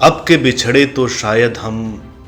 अब के बिछड़े तो शायद हम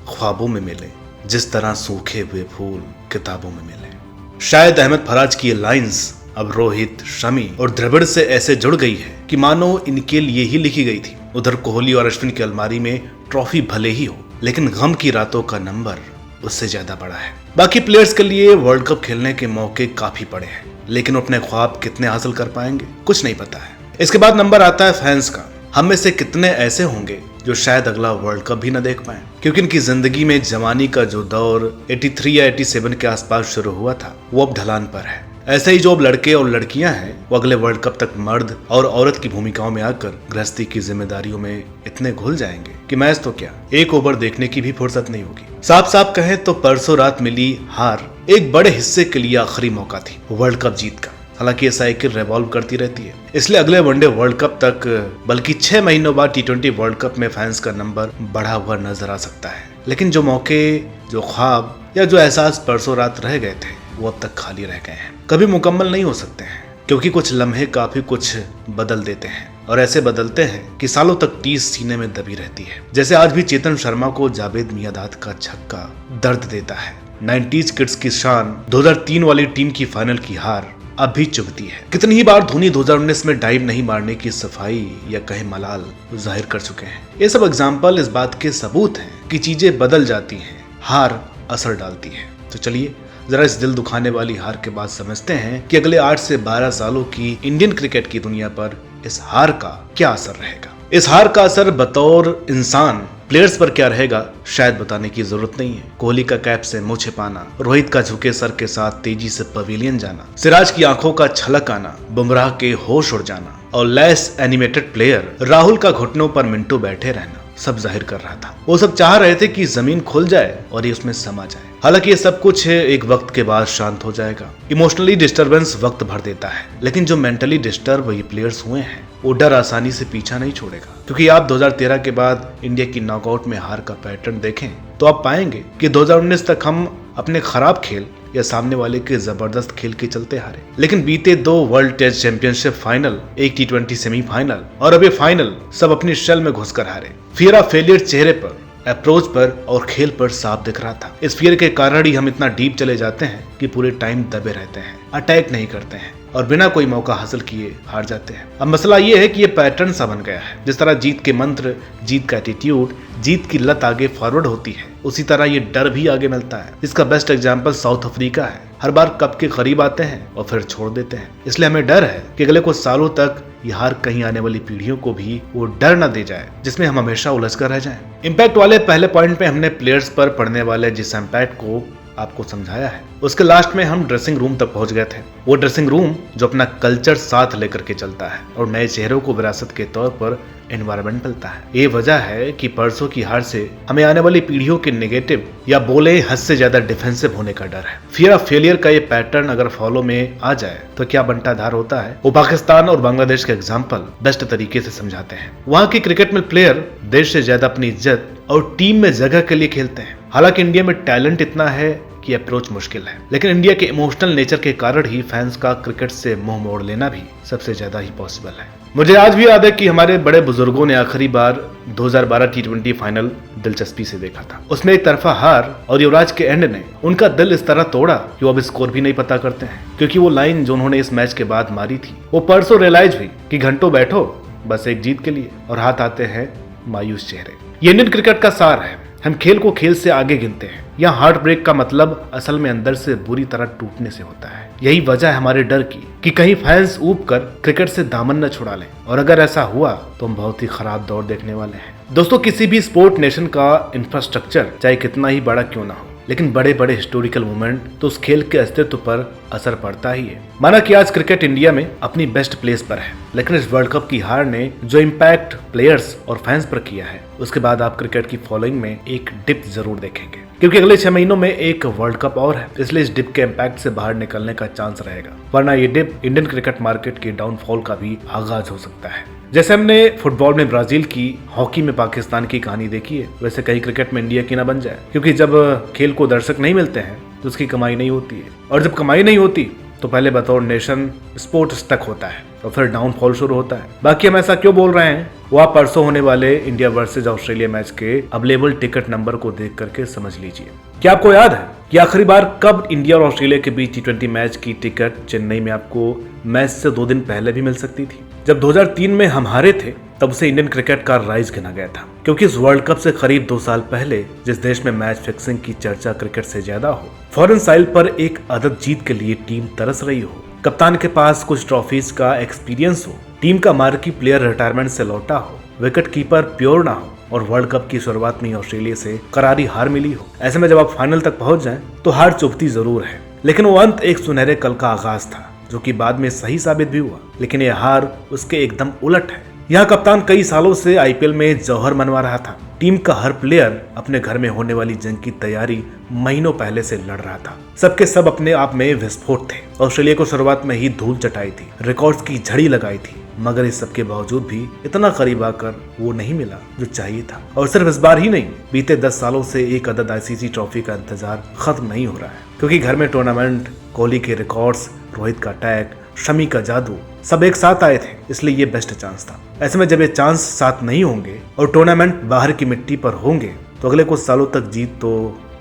ख्वाबों में मिले, जिस तरह सूखे हुए फूल किताबों में मिले। शायद अहमद फराज की ये लाइंस अब रोहित, शमी और द्रविड़ से ऐसे जुड़ गई है कि मानो इनके लिए ही लिखी गई थी। उधर कोहली और अश्विन की अलमारी में ट्रॉफी भले ही हो, लेकिन गम की रातों का नंबर उससे ज्यादा बड़ा है। बाकी प्लेयर्स के लिए वर्ल्ड कप खेलने के मौके काफी पड़े हैं, लेकिन अपने ख्वाब कितने हासिल कर पाएंगे कुछ नहीं पता है। इसके बाद नंबर आता है फैंस का। हम में से कितने ऐसे होंगे जो शायद अगला वर्ल्ड कप भी न देख पाए, क्योंकि इनकी जिंदगी में जवानी का जो दौर 83 या 87 के आसपास शुरू हुआ था वो अब ढलान पर है। ऐसे ही जो अब लड़के और लड़कियां हैं वो अगले वर्ल्ड कप तक मर्द और औरत की भूमिकाओं में आकर गृहस्थी की जिम्मेदारियों में इतने घुल जाएंगे कि मैच तो क्या, एक ओवर देखने की भी फुर्सत नहीं होगी। साफ साफ कहें तो परसों रात मिली हार एक बड़े हिस्से के लिए आखिरी मौका थी वर्ल्ड कप जीत का। हालांकि ये साइकिल रिवॉल्व करती रहती है, इसलिए अगले वनडे वर्ल्ड कप तक बल्कि 6 महीनों बाद T20 वर्ल्ड कप में फैंस का नंबर बढ़ा हुआ नजर आ सकता है। लेकिन जो मौके, जो ख्वाब या जो एहसास परसों रात रह गए थे वो अब तक खाली रह गए हैं, कभी मुकम्मल नहीं हो सकते हैं, क्योंकि कुछ लम्हे काफी कुछ बदल देते हैं और ऐसे बदलते हैं कि सालों तक टीस सीने में दबी रहती है। जैसे आज भी चेतन शर्मा को जावेद मियांदाद का छक्का दर्द देता है। 90s किड्स की शान 2003 वाली टीम की फाइनल की हार अब भी चुभती है। कितनी ही बार धोनी 2019 में डाइव नहीं मारने की सफाई या कहे मलाल जाहिर कर चुके हैं। ये सब एग्जाम्पल इस बात के सबूत हैं कि चीजें बदल जाती हैं, हार असर डालती है। तो चलिए जरा इस दिल दुखाने वाली हार के बाद समझते हैं कि अगले 8 से 12 सालों की इंडियन क्रिकेट की दुनिया पर इस हार का क्या असर रहेगा। इस हार का असर बतौर इंसान प्लेयर्स पर क्या रहेगा शायद बताने की जरूरत नहीं है। कोहली का कैप से मुंह छिपाना, रोहित का झुके सर के साथ तेजी से पवेलियन जाना, सिराज की आंखों का छलक आना, बुमराह के होश उड़ जाना और लेस एनिमेटेड प्लेयर राहुल का घुटनों पर मिनटों बैठे रहना सब जाहिर कर रहा था। वो सब चाह रहे थे कि जमीन खुल जाए और ये उसमें समा जाए। हालांकि ये सब कुछ एक वक्त के बाद शांत हो जाएगा। इमोशनली डिस्टरबेंस वक्त भर देता है, लेकिन जो मेंटली डिस्टर्ब ये प्लेयर्स हुए हैं वो डर आसानी से पीछा नहीं छोड़ेगा। क्योंकि आप 2013 के बाद इंडिया की नॉकआउट में हार का पैटर्न देखें तो आप पाएंगे कि 2019 तक हम अपने खराब खेल या सामने वाले के जबरदस्त खेल के चलते हारे, लेकिन बीते 2 वर्ल्ड टेस्ट चैंपियनशिप फाइनल, एक T20 सेमीफाइनल और अब ये फाइनल सब अपनी शेल में घुसकर हारे। फियर ऑफ फेलियर चेहरे पर, अप्रोच पर और खेल पर साफ दिख रहा था। इस फियर के कारण ही हम इतना डीप चले जाते हैं कि पूरे टाइम दबे रहते हैं, अटैक नहीं करते हैं और बिना कोई मौका हासिल किए हार जाते हैं। अब मसला ये है कि ये पैटर्न सा बन गया है। जिस तरह जीत के मंत्र, जीत का एटीट्यूड, जीत की लत आगे फॉरवर्ड होती है, उसी तरह ये डर भी आगे मिलता है। इसका बेस्ट एग्जांपल साउथ अफ्रीका है। हर बार कप के करीब आते हैं और फिर छोड़ देते हैं। इसलिए हमें डर है कि अगले कुछ सालों तक ये हार कहीं आने वाली पीढ़ियों को भी वो डर न दे जाए जिसमें हम हमेशा उलझ कर रह जाएं। इम्पैक्ट वाले पहले पॉइंट पे हमने प्लेयर्स पर पड़ने वाले जिस इम्पैक्ट को आपको समझाया है, उसके लास्ट में हम ड्रेसिंग रूम तक पहुंच गए थे। वो ड्रेसिंग रूम जो अपना कल्चर साथ लेकर के चलता है और नए चेहरों को विरासत के तौर पर एनवायरनमेंट मिलता है। ये वजह है कि परसों की हार से हमें आने वाली पीढ़ियों के नेगेटिव या बोले हद से ज्यादा डिफेंसिव होने का डर है। फियर ऑफ फेलियर का ये पैटर्न अगर फॉलो में आ जाए तो क्या बंटाधार होता है वो पाकिस्तान और बांग्लादेश के एग्जाम्पल बेस्ट तरीके से समझाते हैं। वहाँ की क्रिकेट में प्लेयर देश से ज्यादा अपनी इज्जत और टीम में जगह के लिए खेलते हैं। हालांकि इंडिया में टैलेंट इतना है कि अप्रोच मुश्किल है, लेकिन इंडिया के इमोशनल नेचर के कारण ही फैंस का क्रिकेट से मुंह मोड़ लेना भी सबसे ज्यादा ही पॉसिबल है। मुझे आज भी याद है कि हमारे बड़े बुजुर्गों ने आखिरी बार 2012 T20 फाइनल दिलचस्पी से देखा था। उसमें एक तरफा हार और युवराज के एंड ने उनका दिल इस तरह तोड़ा कि वो अब स्कोर भी नहीं पता करते हैं, क्योंकि वो लाइन जो उन्होंने इस मैच के बाद मारी थी वो परसों रियलाइज हुई कि घंटों बैठो बस एक जीत के लिए और हाथ आते हैं मायूस चेहरे। ये इंडियन क्रिकेट का सार है। हम खेल को खेल से आगे गिनते हैं। यहाँ हार्ट ब्रेक का मतलब असल में अंदर से बुरी तरह टूटने से होता है। यही वजह है हमारे डर की कि कहीं फैंस ऊब कर क्रिकेट से दामन न छुड़ा लें, और अगर ऐसा हुआ तो हम बहुत ही खराब दौर देखने वाले हैं। दोस्तों, किसी भी स्पोर्ट नेशन का इंफ्रास्ट्रक्चर चाहे कितना ही बड़ा क्यों ना हो, लेकिन बड़े बड़े हिस्टोरिकल मोमेंट तो उस खेल के अस्तित्व पर असर पड़ता ही है। माना कि आज क्रिकेट इंडिया में अपनी बेस्ट प्लेस पर है, लेकिन इस वर्ल्ड कप की हार ने जो इम्पैक्ट प्लेयर्स और फैंस पर किया है उसके बाद आप क्रिकेट की फॉलोइंग में एक डिप जरूर देखेंगे, क्योंकि अगले 6 महीनों में एक वर्ल्ड कप और है। इसलिए इस डिप के इम्पैक्ट से बाहर निकलने का चांस रहेगा, वरना ये डिप इंडियन क्रिकेट मार्केट के डाउनफॉल का भी आगाज हो सकता है। जैसे हमने फुटबॉल में ब्राजील की, हॉकी में पाकिस्तान की कहानी देखी है, वैसे कहीं क्रिकेट में इंडिया की ना बन जाए, क्योंकि जब खेल को दर्शक नहीं मिलते हैं तो उसकी कमाई नहीं होती है, और जब कमाई नहीं होती तो पहले बतौर नेशन स्पोर्ट स्टक होता है और फिर डाउनफॉल शुरू होता है। बाकी हम ऐसा क्यों बोल रहे हैं वो आप परसों होने वाले इंडिया वर्सेज ऑस्ट्रेलिया मैच के अवेलेबल टिकट नंबर को देख करके समझ लीजिए। क्या आपको याद है कि आखिरी बार कब इंडिया और ऑस्ट्रेलिया के बीच T20 मैच की टिकट चेन्नई में आपको मैच से 2 दिन पहले भी मिल सकती थी? जब 2003 में हम हारे थे तब उसे इंडियन क्रिकेट का राइज गिना गया था, क्योंकि इस वर्ल्ड कप से करीब 2 साल पहले जिस देश में मैच फिक्सिंग की चर्चा क्रिकेट से ज्यादा हो, फॉरेन साइल पर एक अदद जीत के लिए टीम तरस रही हो, कप्तान के पास कुछ ट्रॉफीज का एक्सपीरियंस हो, टीम का मार्की प्लेयर रिटायरमेंट से लौटा हो, विकेट कीपर प्योर ना हो और वर्ल्ड कप की शुरुआत में ऑस्ट्रेलिया से करारी हार मिली हो। ऐसे में जब आप फाइनल तक पहुंच जाएं तो हार चुभती जरूर है, लेकिन वो अंत एक सुनहरे कल का आगाज था जो कि बाद में सही साबित भी हुआ। लेकिन यह हार उसके एकदम उलट है। यहाँ कप्तान कई सालों से आईपीएल में जौहर मनवा रहा था। टीम का हर प्लेयर अपने घर में होने वाली जंग की तैयारी महीनों पहले से लड़ रहा था। सबके सब अपने आप में विस्फोट थे। ऑस्ट्रेलिया को शुरुआत में ही धूल चटाई थी, रिकॉर्ड्स की झड़ी लगाई थी, मगर इस सब के बावजूद भी इतना करीब आकर वो नहीं मिला जो चाहिए था। और सिर्फ इस बार ही नहीं, बीते 10 सालों से एक अदद आईसीसी ट्रॉफी का इंतजार खत्म नहीं हो रहा है, क्योंकि घर में टूर्नामेंट, कोहली के रिकॉर्ड्स, रोहित का टैग, शमी का जादू सब एक साथ आए थे, इसलिए ये बेस्ट चांस था। ऐसे में जब ये चांस साथ नहीं होंगे और टूर्नामेंट बाहर की मिट्टी पर होंगे तो अगले कुछ सालों तक जीत तो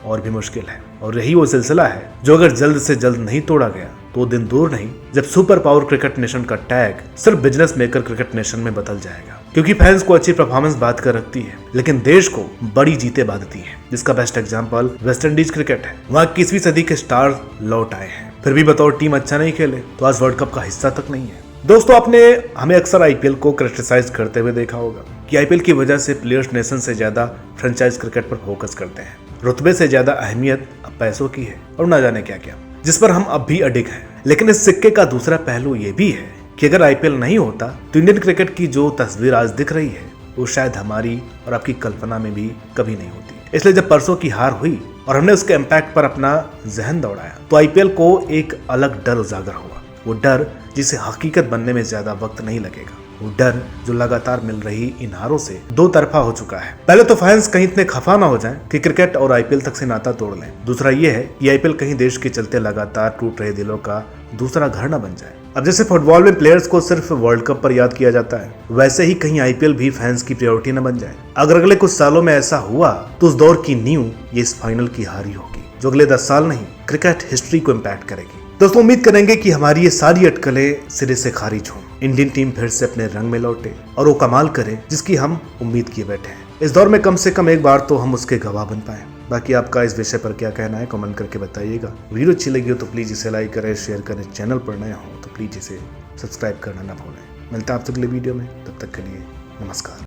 और भी मुश्किल है। और यही वो सिलसिला है जो अगर जल्द से जल्द नहीं तोड़ा गया तो दिन दूर नहीं जब सुपर पावर क्रिकेट नेशन का टैग सिर्फ बिजनेस मेकर क्रिकेट नेशन में बदल जाएगा। क्योंकि फैंस को अच्छी परफॉर्मेंस बात कर रखती है, लेकिन देश को बड़ी जीतें बांधती है, जिसका best example West Indies cricket है। वहाँ 21वीं सदी के स्टार लौट आए हैं, फिर भी बतौर टीम अच्छा नहीं खेले तो आज वर्ल्ड कप का हिस्सा तक नहीं है। दोस्तों, आपने हमें अक्सर आईपीएल को क्रिटिसाइज करते हुए देखा होगा कि आईपीएल की वजह से प्लेयर्स नेशन से ज्यादा फ्रेंचाइज क्रिकेट पर फोकस करते हैं, रुतबे से ज्यादा अहमियत अब पैसों की है और ना जाने क्या क्या, जिस पर हम अब भी अडिग हैं। लेकिन इस सिक्के का दूसरा पहलू ये भी है कि अगर आईपीएल नहीं होता तो इंडियन क्रिकेट की जो तस्वीर आज दिख रही है वो शायद हमारी और आपकी कल्पना में भी कभी नहीं होती। इसलिए जब परसों की हार हुई और हमने उसके इम्पैक्ट पर अपना जहन दौड़ाया तो आईपीएल को एक अलग डर उजागर हुआ। वो डर जिसे हकीकत बनने में ज्यादा वक्त नहीं लगेगा, वो डर जो लगातार मिल रही इन हारों से दो तरफा हो चुका है। पहले तो फैंस कहीं इतने खफा ना हो जाएं कि क्रिकेट और आईपीएल तक से नाता तोड़ लें। दूसरा ये है कि आईपीएल कहीं देश के चलते लगातार टूट रहे दिलों का दूसरा घर न बन जाए। अब जैसे फुटबॉल में प्लेयर्स को सिर्फ वर्ल्ड कप पर याद किया जाता है, वैसे ही कहीं आईपीएल भी फैंस की प्रायोरिटी न बन जाए। अगर अगले कुछ सालों में ऐसा हुआ तो उस दौर की नींव ये इस फाइनल की हार ही होगी, जो अगले 10 साल नहीं क्रिकेट हिस्ट्री को इम्पैक्ट करेगी। दोस्तों, उम्मीद करेंगे कि हमारी ये सारी अटकलें सिरे से खारिज हों, इंडियन टीम फिर से अपने रंग में लौटे और वो कमाल करे जिसकी हम उम्मीद किए बैठे हैं। इस दौर में कम से कम एक बार तो हम उसके गवाह बन पाए। बाकी आपका इस विषय पर क्या कहना है कमेंट करके बताइएगा। वीडियो अच्छी लगी हो तो प्लीज़ इसे लाइक करें, शेयर करें। चैनल पर नए हो तो प्लीज़ इसे सब्सक्राइब करना ना भूलें। मिलता है आपसे अगले वीडियो में, तब तक के लिए नमस्कार।